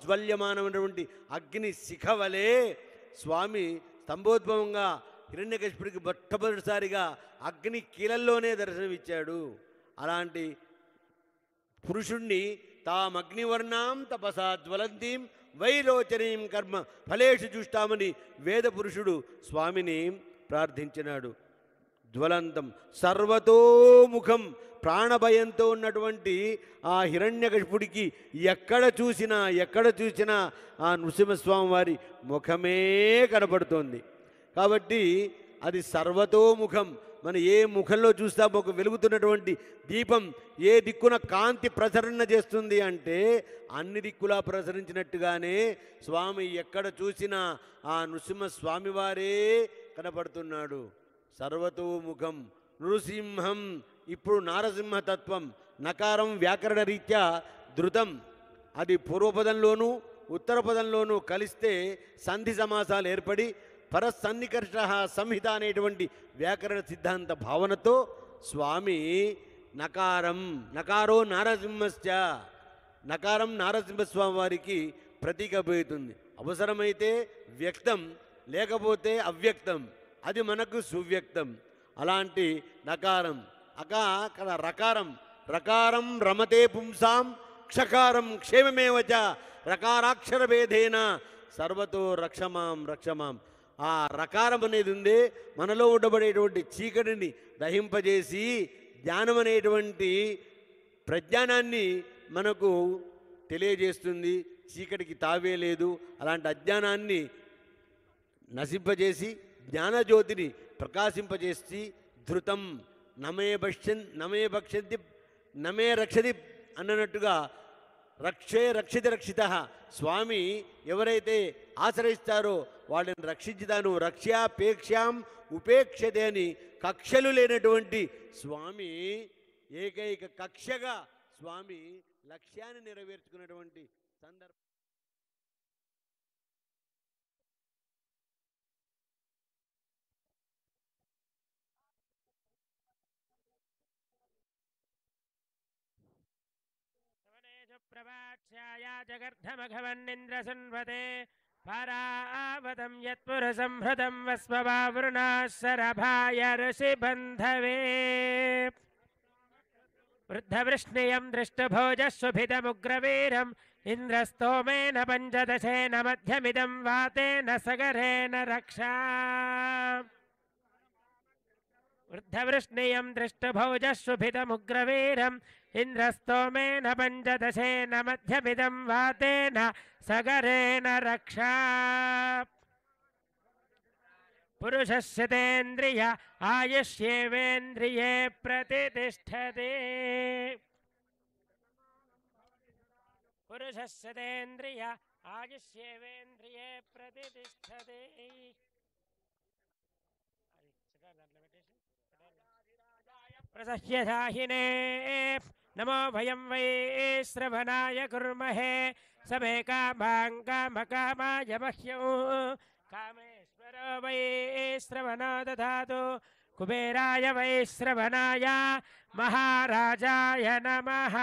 ప్రాజ్వల్యమానమైనటువంటి అగ్ని శిఖవలే స్వామి స్తంభోద్భవంగా హిరణ్యకశిపుడికి మొట్టమొదటిసారిగా అగ్ని కీలల్లోనే దర్శనమిచ్చాడు. అలాంటి పురుషుణ్ణి తామగ్నివర్ణాం తపసా జ్వలంతీం వైరోచనీం కర్మ ఫలేషు జుష్టామని వేద పురుషుడు స్వామిని ప్రార్థించినాడు. జ్వలంతం సర్వతోముఖం, ప్రాణభయంతో ఉన్నటువంటి ఆ హిరణ్యకశిపుడికి ఎక్కడ చూసినా ఆ నృసింహస్వామి వారి ముఖమే కనపడుతోంది. కాబట్టి అది సర్వతోముఖం. మనం ఏ ముఖంలో చూస్తామో ఒక వెలుగుతున్నటువంటి దీపం ఏ దిక్కున కాంతి ప్రసరణ చేస్తుంది అంటే అన్ని దిక్కులా ప్రసరించినట్టుగానే స్వామి ఎక్కడ చూసినా ఆ నృసింహస్వామి వారే కనపడుతున్నాడు. సర్వతోముఖం నృసింహం. ఇప్పుడు నారసింహతత్వం నకారం వ్యాకరణ రీత్యా ధృతం. అది పూర్వపదంలోనూ ఉత్తరపదంలోనూ కలిస్తే సంధి సమాసాలు ఏర్పడి పరసన్నికర్ష సంహిత అనేటువంటి వ్యాకరణ సిద్ధాంత భావనతో స్వామి నకారో నారసింహశ్చ, నకారం నారసింహస్వామి వారికి ప్రతీకబోతుంది. అవసరమైతే వ్యక్తం, లేకపోతే అవ్యక్తం, అది మనకు సువ్యక్తం. అలాంటి నకారం. రకారం రమతే పుంసాం, క్షకారం క్షేమమేవచ, రకారాక్షర భేదేన సర్వతో రక్షమాం. ఆ రకారం అనేది ఉందే మనలో ఉండబడేటువంటి చీకటిని దహింపజేసి జ్ఞానం అనేటువంటి ప్రజ్ఞానాన్ని మనకు తెలియజేస్తుంది. చీకటికి తావే లేదు. అలాంటి అజ్ఞానాన్ని నశింపజేసి జ్ఞానజ్యోతిని ప్రకాశింపజేసి ధృతం నమే భక్షంతి నమే రక్షతి అన్నట్టుగా రక్షిత స్వామి ఎవరైతే ఆశ్రయిస్తారో వాళ్ళని రక్షించుతాను. రక్ష్యాపేక్షాం ఉపేక్షతే అని కక్షలు లేనటువంటి స్వామి ఏకైక కక్షగా స్వామి లక్ష్యాన్ని నెరవేర్చుకున్నటువంటి సందర్భం. प्रवाच्याय जगर्धमघवन्निन्द्रसन्वते परावतं यत्पुरसंहृतं वस्ववावृणाशरभाय ऋषिबन्धवे वृद्धवृष्णियं दृष्टभोजस्वभितमुग्रवीरम् इन्द्रस्तोमेन पञ्चदशेन मध्यमिदं वातेन सगरेण रक्षा वृद्धवृष्णियं दृष्टभोजस्वभितमुग्रवीरम् इन्द्रस्तोमेन पञ्चदशेन मध्यमिदं वातेन सगरेण रक्षा पुरुषस्य तेन्द्रिय आयुष्येवेन्द्रिये प्रतिष्ठते पुरुषस्य तेन्द्रिय आयुष्येवेन्द्रिये प्रतिष्ठते प्रसह्यधाहिने नमो भयं वै श्रवणाय कुर्महे समे कामाय मह्यं कामेश्वरो वै श्रवणो दधातु कुबेराय वै श्रवणाय महाराजाय नमः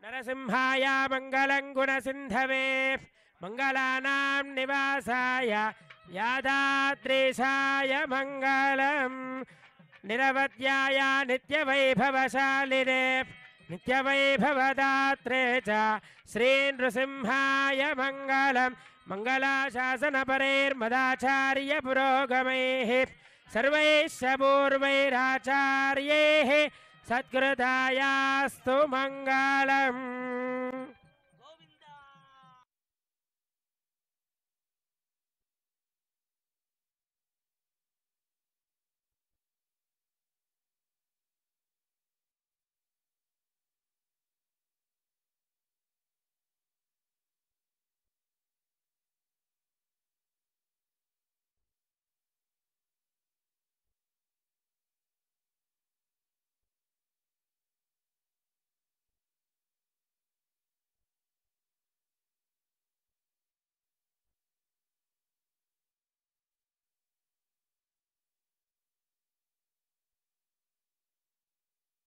नरसिंहाय मङ्गलं गुणसिन्धवे मंगलानां निवासाय यादाद्रीशाय मंगलम् निरवध्याय नित्यवैभवशालिने नित्यवैभवदात्रे च श्रीनृसिंहाय मंगलम् मंगलाशासनपरैर्मदाचार्य पुरोगमैः सर्वैश्च पूर्वैराचार्यैः सत्कृतायास्तु मंगलम्